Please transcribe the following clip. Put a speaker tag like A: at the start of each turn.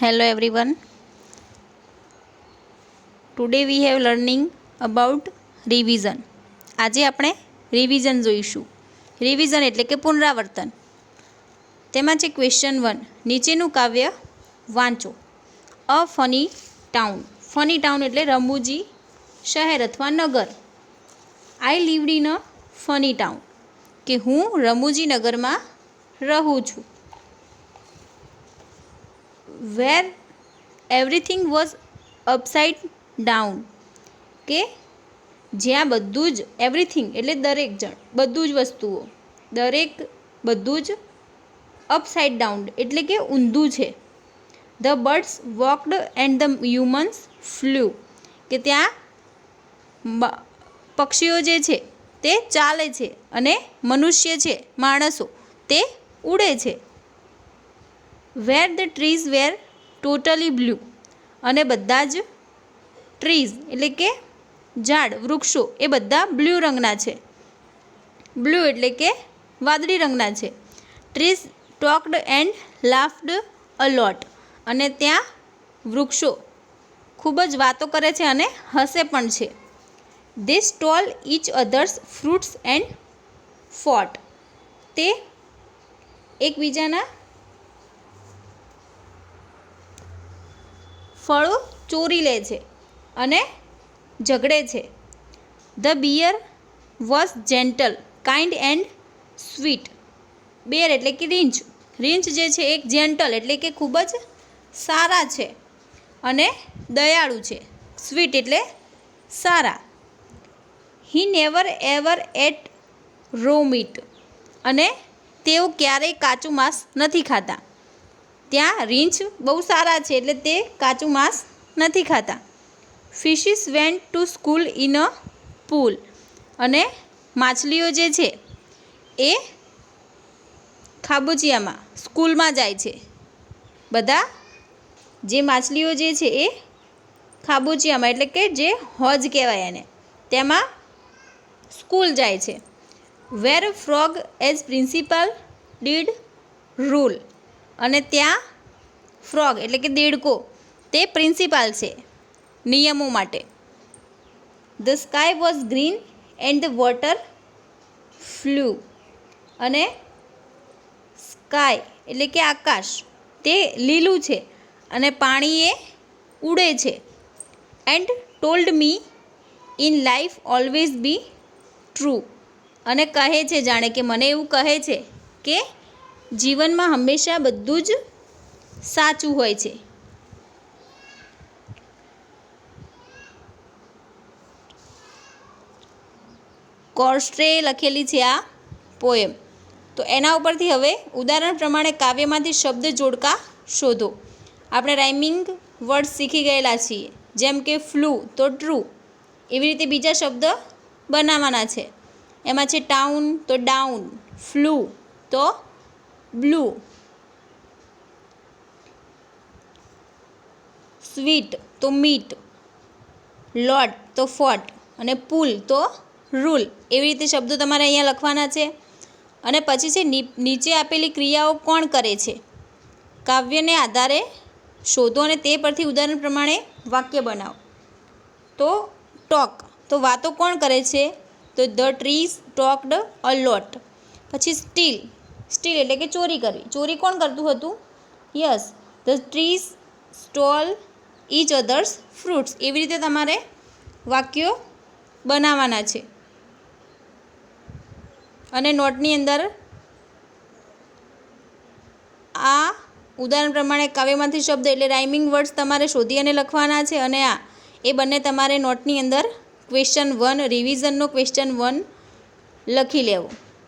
A: Hello everyone. Today we have learning about revision. આજે આપણે revision જોઈશું. રિવિઝન એટલે કે પુનરાવર્તન. તેમાં છે ક્વેશ્ચન 1. નીચેનું કાવ્ય વાંચો. A funny town. Funny town એટલે રમૂજી શહેર અથવા નગર. I lived in a funny town કે હું રમૂજી નગરમાં રહું છું. Where everything was upside down કે જ્યાં બધું જ એવરીથિંગ એટલે દરેક જણ બધું જ વસ્તુઓ બધું જ અપસાઇડ ડાઉન એટલે કે ઊંધું છે. The birds walked and the humans flew કે ત્યાં પક્ષીઓ જે છે તે ચાલે છે અને મનુષ્ય છે માણસો તે ઉડે છે. Where the trees were totally blue અને બધા જ ટ્રીઝ એટલે કે ઝાડ વૃક્ષો એ બધા બ્લુ રંગના છે. બ્લુ એટલે કે વાદળી રંગના છે. ટ્રીઝ ટોકડ એન્ડ લાફ્ડ અ લોટ અને ત્યાં વૃક્ષો ખૂબ જ વાતો કરે છે અને હસે પણ છે. They stole each others fruits and fought તે એકબીજાના ફળો ચોરી લે છે અને ઝઘડે છે. The bear was gentle kind and sweet. Bear એટલે કે રીંછ. રીંછ જે છે એક જેન્ટલ એટલે કે ખૂબ જ સારા છે અને દયાળુ છે. સ્વીટ એટલે સારા. He never ever ate raw meat અને તેઓ ક્યારેય કાચું માંસ નથી ખાતા. ત્યાં રીંછ બહુ સારા છે એટલે તે કાચું માંસ નથી ખાતા. Fishes went to school in a pool અને માછલીઓ જે છે એ ખાબોચિયામાં સ્કૂલમાં જાય છે. બધા જે માછલીઓ જે છે એ ખાબોચિયામાં એટલે કે જે હોજ કહેવાય એને તેમાં સ્કૂલ જાય છે. Where frog as principal did rule અને ત્યાં ફ્રોગ એટલે કે દેડકો તે પ્રિન્સિપાલ છે નિયમો માટે. The sky was green and the water flew અને સ્કાય એટલે કે આકાશ તે લીલું છે અને પાણી એ ઉડે છે. And told me in life always be true અને કહે છે જાણે કે મને એવું કહે છે કે જીવનમાં હંમેશા બધું જ સાચું હોય છે. કોર્સ્ટ્રે લખેલી છે આ પોએમ. તો એના ઉપરથી હવે ઉદાહરણ પ્રમાણે કાવ્યમાંથી શબ્દ જોડકા શોધો. આપણે રાઇમિંગ વર્ડ શીખી ગયેલા છીએ જેમ કે ફ્લૂ તો ટ્રુ એવી રીતે બીજા શબ્દ બનાવવાના છે. એમાં છે ટાઉન તો ડાઉન, ફ્લૂ તો બ્લુ, સ્વીટ તો મીટ, લોટ તો ફોટ અને પુલ તો રૂલ. એવી રીતે શબ્દો તમારે અહીંયા લખવાના છે. અને પછી છે નીચે આપેલી ક્રિયાઓ કોણ કરે છે કાવ્યને આધારે શોધો અને તે પરથી ઉદાહરણ પ્રમાણે વાક્ય બનાવો. તો ટોક તો વાતો કોણ કરે છે તો ધ ટ્રીઝ ટોકડ અ લોટ. પછી સ્ટીલ એટલે કે ચોરી કરવી. ચોરી કોણ કરતું હતું? Yes the trees stole each others fruits. એવી રીતે તમારે વાક્યો બનાવવાના છે. અને નોટની અંદર આ ઉદાહરણ પ્રમાણે કાવ્યમાંથી શબ્દ એટલે રાઇમિંગ વર્ડ્સ તમારે શોધી અને લખવાના છે. અને આ એ બંને તમારે નોટની અંદર ક્વેશ્ચન 1 રિવિઝનનો ક્વેશ્ચન 1 લખી લેવો.